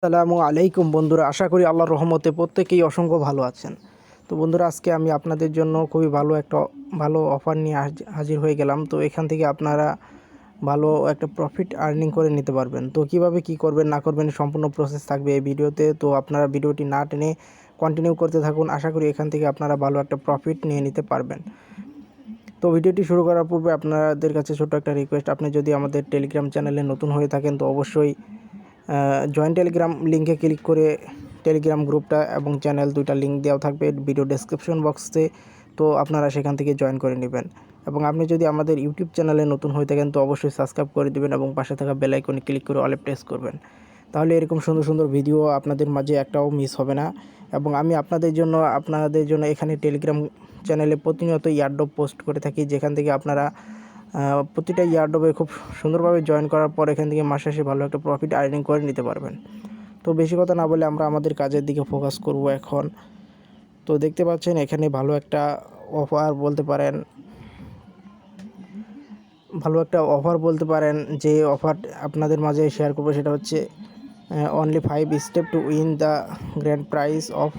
আসসালামু আলাইকুম বন্ধুরা, আশা করি আল্লাহর রহমতে প্রত্যেকেই অসংখ্য ভালো আছেন। তো বন্ধুরা, আজকে আমি আপনাদের জন্য খুবই ভালো অফার নিয়ে হাজির হয়ে গেলাম। তো এখান থেকে আপনারা ভালো একটা প্রফিট আর্নিং করে নিতে পারবেন। তো কিভাবে কি করবেন না করবেন সম্পূর্ণ প্রসেস থাকবে এই ভিডিওতে। তো আপনারা ভিডিওটি না টেনে কন্টিনিউ করতে থাকুন। আশা করি এখান থেকে আপনারা ভালো একটা প্রফিট নিয়ে নিতে পারবেন। তো ভিডিওটি শুরু করার পূর্বে আপনাদের কাছে ছোট্ট একটা রিকোয়েস্ট, আপনি যদি আমাদের টেলিগ্রাম চ্যানেলে নতুন হয়ে থাকেন তো অবশ্যই জয়েন টেলিগ্রাম লিঙ্কে ক্লিক করে টেলিগ্রাম গ্রুপটা এবং চ্যানেল দুইটা লিঙ্ক দেওয়া থাকবে ভিডিও ডেসক্রিপশন বক্সে। তো আপনারা সেখান থেকে জয়েন করে নেবেন। এবং আপনি যদি আমাদের ইউটিউব চ্যানেলে নতুন হয়ে থাকেন তো অবশ্যই সাবস্ক্রাইব করে দেবেন এবং পাশে থাকা বেল আইকনে ক্লিক করে অলে প্রেস করবেন। তাহলে এরকম সুন্দর সুন্দর ভিডিও আপনাদের মাঝে একটাও মিস হবে না। এবং আমি আপনাদের জন্য এখানে টেলিগ্রাম চ্যানেলে প্রতিনিয়ত ইয়ারড্রপ পোস্ট করে থাকি, যেখান থেকে আপনারা প্রতিটা ইয়ারড্রপে খুব সুন্দরভাবে জয়েন করার পর এখান থেকে মাস শেষে ভালো একটা প্রফিট আর্নিং করে নিতে পারবেন। তো বেশি কথা না বলে আমরা আমাদের কাজের দিকে ফোকাস করব এখন। তো দেখতে পাচ্ছেন এখানে ভালো একটা অফার বলতে পারেন যে অফার আপনাদের মাঝে শেয়ার করবো, সেটা হচ্ছে only 5 step to win the grand prize of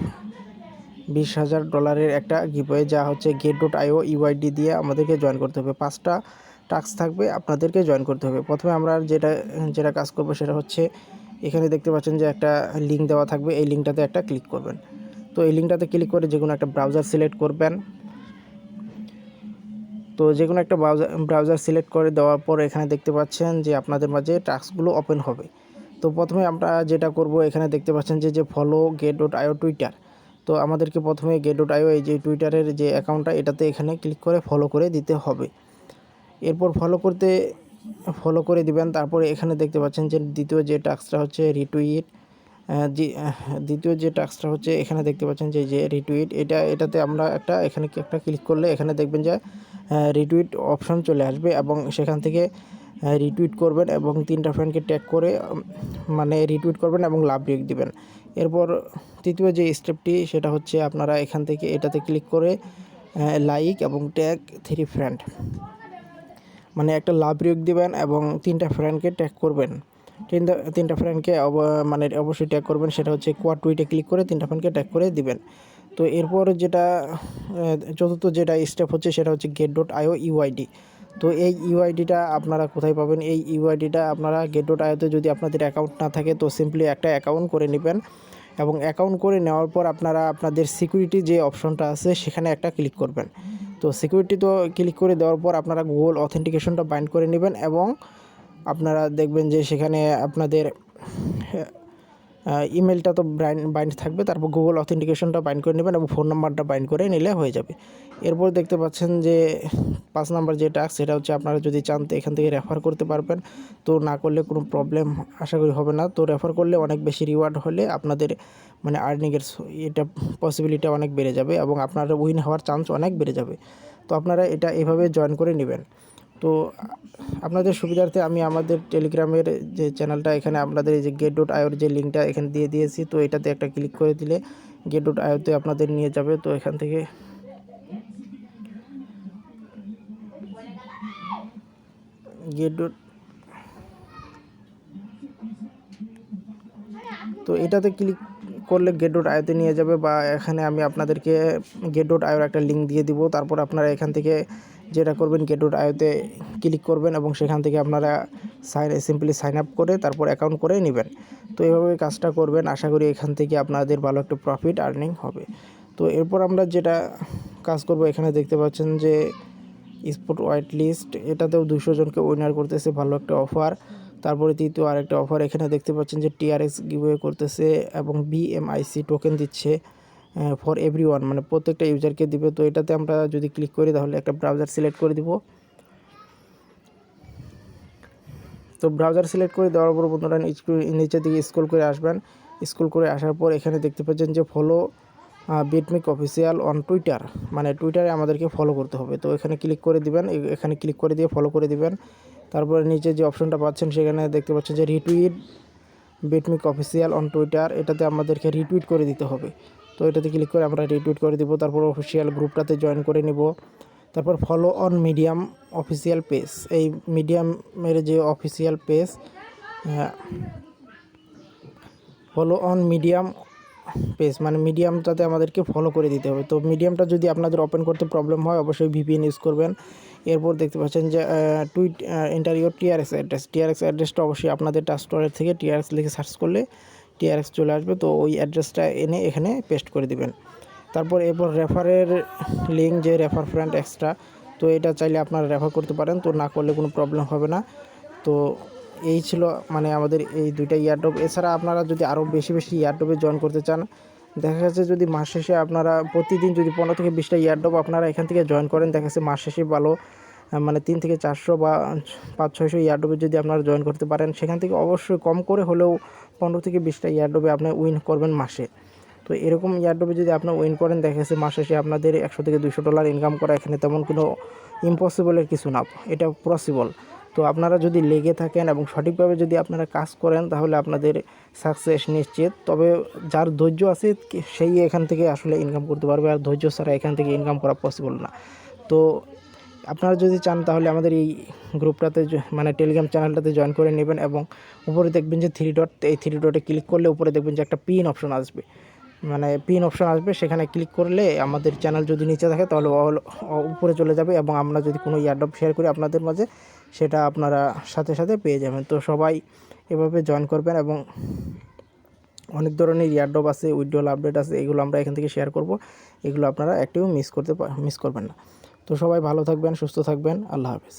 $20,000 একটা গিভওয়ে, যা হচ্ছে get.io ইউআইডি দিয়ে আমাদেরকে জয়েন করতে হবে। 5টা টাস্ক থাকবে, আপনাদেরকে জয়েন করতে হবে। প্রথমে আমরা যেটা কাজ করব সেটা হচ্ছে এখানে দেখতে পাচ্ছেন যে একটা লিঙ্ক দেওয়া থাকবে, এই লিঙ্কটাতে একটা ক্লিক করবেন। তো এই লিঙ্কটাতে ক্লিক করে যে কোনো একটা ব্রাউজার সিলেক্ট করবেন। তো যে কোনো একটা ব্রাউজার সিলেক্ট করে দেওয়ার পর এখানে দেখতে পাচ্ছেন যে আপনাদের মাঝে টাস্কগুলো ওপেন হবে। তো প্রথমে আমরা যেটা করব, এখানে দেখতে পাচ্ছেন যে ফলো get.io টুইটার। তো আমাদেরকে প্রথমে get.io এই যে টুইটারের যে অ্যাকাউন্টটা এটাতে এখানে ক্লিক করে ফলো করে দিতে হবে। এরপর ফলো করে দিবেন। তারপরে এখানে দেখতে পাচ্ছেন যে দ্বিতীয় যে টাস্কটা হচ্ছে রিটুইট। দ্বিতীয় যে টাস্কটা হচ্ছে এখানে দেখতে পাচ্ছেন যে রিটুইট, এটাতে আমরা এখানে একটা ক্লিক করলে এখানে দেখবেন যে রিটুইট অপশন চলে আসবে এবং সেখান থেকে রিটুইট করবেন এবং 3টা ফ্রেন্ডকে ট্যাগ করে রিটুইট করবেন এবং লাভ রিয়েক্ট দিবেন। এরপর তৃতীয় যে স্টেপটি সেটা হচ্ছে আপনারা এখান থেকে এটাতে ক্লিক করে লাইক এবং ট্যাগ 3 ফ্রেন্ড, একটা লাভ রিয়েক্ট দিবেন এবং 3টা ফ্রেন্ডকে ট্যাগ করবেন। তিনটা ফ্রেন্ডকে অবশ্যই ট্যাগ করবেন, সেটা হচ্ছে কোয়াড টুইটে ক্লিক করে 3টা ফ্রেন্ডকে ট্যাগ করে দিবেন। তো এরপর চতুর্থ যেটা স্টেপ হচ্ছে সেটা হচ্ছে get.io ইউআইডি। তো এই ইউআইডিটা আপনারা কোথায় পাবেন? এই ইউআইডিটা আপনারা get.ioতে যদি আপনাদের অ্যাকাউন্ট না থাকে তো সিম্পলি একটা অ্যাকাউন্ট করে নেবেন এবং অ্যাকাউন্ট করে নেওয়ার পর আপনারা আপনাদের সিকিউরিটি যে অপশনটা আছে সেখানে একটা ক্লিক করবেন। তো সিকিউরিটি তো ক্লিক করে দেওয়ার পর আপনারা গুগল অথেন্টিকেশনটা বাইন্ড করে নেবেন এবং আপনারা দেখবেন যে সেখানে আপনাদের ইমেলটা তো বাইন্ড থাকবে, তারপর গুগল অথেন্টিকেশনটা বাইন্ড করে নেবেন এবং ফোন নাম্বারটা বাইন্ড করে নিলে হয়ে যাবে। এরপর দেখতে পাচ্ছেন যে 5 নাম্বার যে টাস্ক সেটা হচ্ছে আপনারা যদি চান তো এখান থেকে রেফার করতে পারবেন। তো না করলে কোনো প্রবলেম আশা করি হবে না। তো রেফার করলে অনেক বেশি রিওয়ার্ড হলে আপনাদের আর্নিংয়ের এটা পসিবিলিটি অনেক বেড়ে যাবে এবং আপনার উইন হওয়ার চান্স অনেক বেড়ে যাবে। তো আপনারা এটা এভাবে জয়েন করে নেবেন। তো আপনাদের সুবিধার্থে আমি আমাদের টেলিগ্রামের যে চ্যানেলটা এখানে আপনাদের এই যে get.ioর যে লিঙ্কটা এখানে দিয়ে দিয়েছি। তো এটাতে একটা ক্লিক করে দিলে get.ioতে আপনাদের নিয়ে যাবে। তো এখান থেকে তো এটাতে ক্লিক করলে get.ioতে নিয়ে যাবে, বা এখানে আমি আপনাদেরকে get.ioর একটা লিঙ্ক দিয়ে দিব। তারপর আপনারা এখান থেকে যেটা করবেন get.ioতে ক্লিক করবেন এবং সেখান থেকে আপনারা সিম্পলি সাইন আপ করে তারপর অ্যাকাউন্ট করে নেবেন। তো এইভাবে কাজটা করবেন, আশা করি এখান থেকে আপনাদের ভালো একটা প্রফিট আর্নিং হবে। তো এরপর আমরা যেটা কাজ করব, এখানে দেখতে পাচ্ছেন যে স্পট হোয়াইট লিস্ট, এটাতেও 200 জনকে উইনার করতেছে, ভালো একটা অফার। তারপরে তৃতীয় আরেকটা অফার এখানে দেখতে পাচ্ছেন যে টিআরএক্স গিভওয়ে করতেছে এবং বিএমআইসি টোকেন দিচ্ছে ফর এভরিওয়ান, প্রত্যেকটা ইউজারকে দিবে। তো এটাতে আমরা যদি ক্লিক করি তাহলে একটা ব্রাউজার সিলেক্ট করে দিব। তো ব্রাউজার সিলেক্ট করে দেওয়ার পর বন্ধুরা নিচের দিকে স্ক্রল করে আসবেন। স্ক্রল করে আসার পর এখানে দেখতে পাচ্ছেন যে ফলো বিটমিক অফিসিয়াল অন টুইটার, টুইটারে আমাদেরকে ফলো করতে হবে। তো এখানে ক্লিক করে দিবেন, এখানে ক্লিক করে দিয়ে ফলো করে দিবেন। তারপরে নিচে যে অপশনটা পাচ্ছেন সেখানে দেখতে পাচ্ছেন যে রিটুইট বিটমিক অফিসিয়াল অন টুইটার, এটাতে আমাদেরকে রিটুইট করে দিতে হবে। তো এটাতে ক্লিক করে আমরা রিটুইট করে দিব। তারপর অফিসিয়াল গ্রুপটাতে জয়েন করে নিব। তারপর follow on medium official page, এই মিডিয়ামের যে official page follow on medium page, মানে মিডিয়ামটাতে আমাদেরকে ফলো করে দিতে হবে। তো মিডিয়ামটা যদি আপনাদের ওপেন করতে প্রবলেম হয় অবশ্যই ভিপিএন ইউজ করবেন। এরপর দেখতে পাচ্ছেন যে enter your TRX address. TRX অ্যাড্রেসটা অবশ্যই আপনাদের টাচ স্টোরের থেকে টিআরএক্স লিখে সার্চ করলে টিআরএক্স চলে আসবে। তো ওই অ্যাড্রেসটা এনে এখানে পেস্ট করে দিবেন। তারপর এরপর রেফারের লিঙ্ক, যে রেফার ফ্রেন্ড এক্সট্রা, তো এটা চাইলে আপনারা রেফার করতে পারেন, তো না করলে কোনো প্রবলেম হবে না। তো এই ছিল মানে আমাদের এই দুইটা ইয়ারড্রপ। এছাড়া আপনারা যদি আরও বেশি বেশি ইয়ারড্রপে জয়েন করতে চান, দেখা যাচ্ছে যদি মাস শেষে আপনারা প্রতিদিন যদি 15 থেকে 20টা ইয়ারড্রপ আপনারা এখান থেকে জয়েন করেন, দেখা যাচ্ছে মাস শেষে ভালো মানে 3 থেকে 400 বা 500-600 ইয়ারড্রপে যদি আপনারা জয়েন করতে পারেন, সেখান থেকে অবশ্যই কম করে হলেও 15 থেকে 20টা ইয়ারড্রপে আপনি উইন করবেন মাসে। তো এরকম ইয়ারড্রপে যদি আপনি উইন করেন, দেখা যাচ্ছে মাস শেষে আপনাদের 100 থেকে $200 ইনকাম করা এখানে তেমন কোনো ইম্পসিবলের কিছু না, এটা পসিবল। তো আপনারা যদি লেগে থাকেন এবং সঠিকভাবে যদি আপনারা কাজ করেন তাহলে আপনাদের সাকসেস নিশ্চিত। তবে যার ধৈর্য আছে সেই এখান থেকে আসলে ইনকাম করতে পারবে, আর ধৈর্য ছাড়া এখান থেকে ইনকাম করা পসিবল না। তো আপনারা যদি চান তাহলে আমাদের এই গ্রুপটাতে মানে টেলিগ্রাম চ্যানেলটাতে জয়েন করে নেবেন, এবং উপরে দেখবেন যে 3 ডট, এই 3 ডটে ক্লিক করলে উপরে দেখবেন যে একটা পিন অপশন আসবে, মানে পিন অপশন আসবে, সেখানে ক্লিক করলে আমাদের চ্যানেল যদি নিচে থাকে তাহলে উপরে চলে যাবে, এবং আমরা যদি কোনো ইয়ারড্রপ শেয়ার করি আপনাদের মাঝে সেটা আপনারা সাথে সাথে পেয়ে যাবেন। তো সবাই এভাবে জয়েন করবেন, এবং অনেক ধরনের ইয়ারড্রপ আছে, উইথড্রল আপডেট আছে, এগুলো আমরা এখান থেকে শেয়ার করব, এগুলো আপনারা একটিও মিস করবেন না। তো সবাই ভালো থাকবেন, সুস্থ থাকবেন, আল্লাহ হাফেজ।